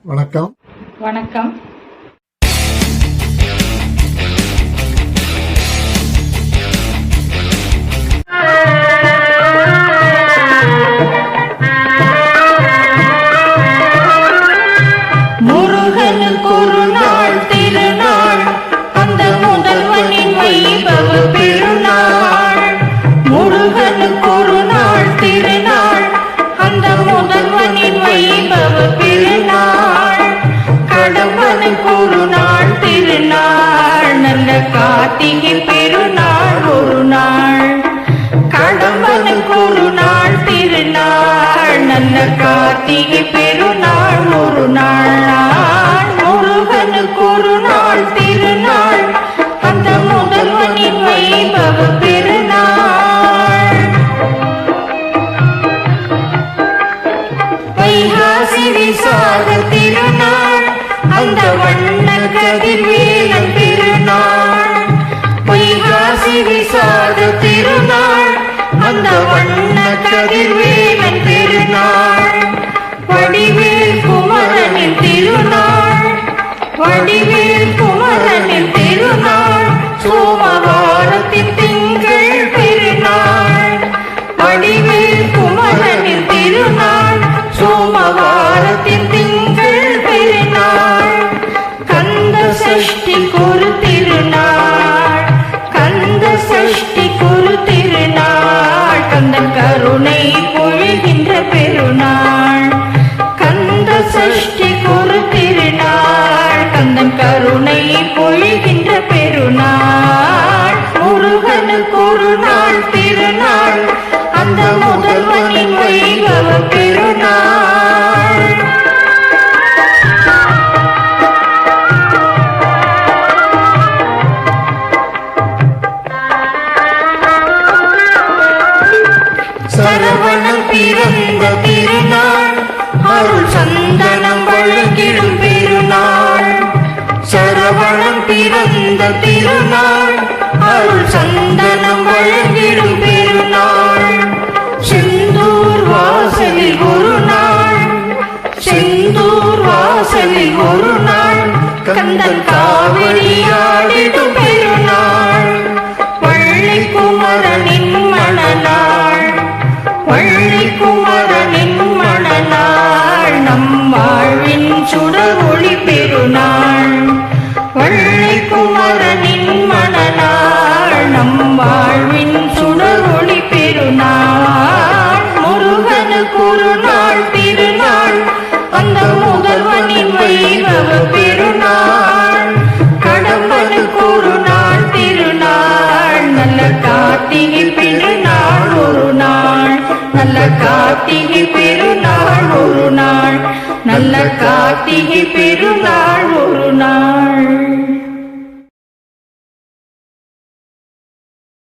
வணக்கம். வணக்கம். முருகனுக்கு ஒரு நாள் திருநாள், அந்த முதல்வனின் வைபவ பெருநாள். முருகனுக்கு ஒரு நாள் திருநாள், அந்த முதல்வனின் வைபவ பெருநாள். கடம்பனுக்கு ஒரு நாள் திருநாள், நல்ல கார்த்திகை பெருநாள் ஒரு நாள். கடம்பனுக்கு ஒரு நாள் திருநாள், நல்ல கார்த்திகை பெருநாள் ஒரு நாள். முருகனுக்கு ஒரு நாள் திருநாள், அந்த முதல்வனின் வைபவ பெருநாள். வைகாசி விசாக திருநாள், அந்த வண்ண கதிர்வேலன் திருநாள். வைகாசி விசாக திருநாள், அந்த வண்ண கதிர்வேலன் திருநாள். வடிவேல் குமரனின் திருநாள், வடிவேல் குமரனின் திருநாள். சோமவாரத்தின் திங்கள் பெருநாள், வடிவேல் குமரனின் திருநாள். சோமவாரத்தின் திங்கள் பெருநாள். கந்த சஷ்டிக்கு ஒரு திருநாள், கந்த சஷ்டிக்கு ஒரு திருநாள். கந்தன் கருணை பொழிகின்ற பெருநாள். கந்த சஷ்டிக்கு ஒரு திருநாள், கந்தன் கருணை பொழிகின்ற பெருநாள். முருகனுக்கு ஒரு நாள் திருநாள், அந்த முதல்வனின் வைபவ பெருநாள். சரவணன் பிறந்த திருநாள், அருள் சந்தனம் வழங்கிடும் பெருநாள். சரவணன் பிறந்த திருநாள், அருள் சந்தனம் வழங்கிடும் பெருநாள். செந்தூர் வாசலில் ஒரு நாள், செந்தூர் வாசலில் ஒரு நாள். கந்தன் காவிரியாடிடும் பெருநாள். வள்ளி குமரனின் மணநாள், வள்ளி குமரனின் மணநாள். நம் வாழ்வின் சுடர் ஒளி பெருநாள். வள்ளி குமரனின் மணநாள், நம் வாழ்வின் சுடர் ஒளி பெருநாள். முருகனுக்கு ஒரு நாள் திருநாள், அந்த முதல்வனின் வைபவ பெருநாள். கடம்பனுக்கு ஒரு நாள் திருநாள், நல்ல கார்த்திகை பெருநாள் ஒரு நாள். நல்ல கார்த்திகை பெருநாள் ஒரு நாள், நல்ல கார்த்திகை பெருநாள் ஒரு நாள்.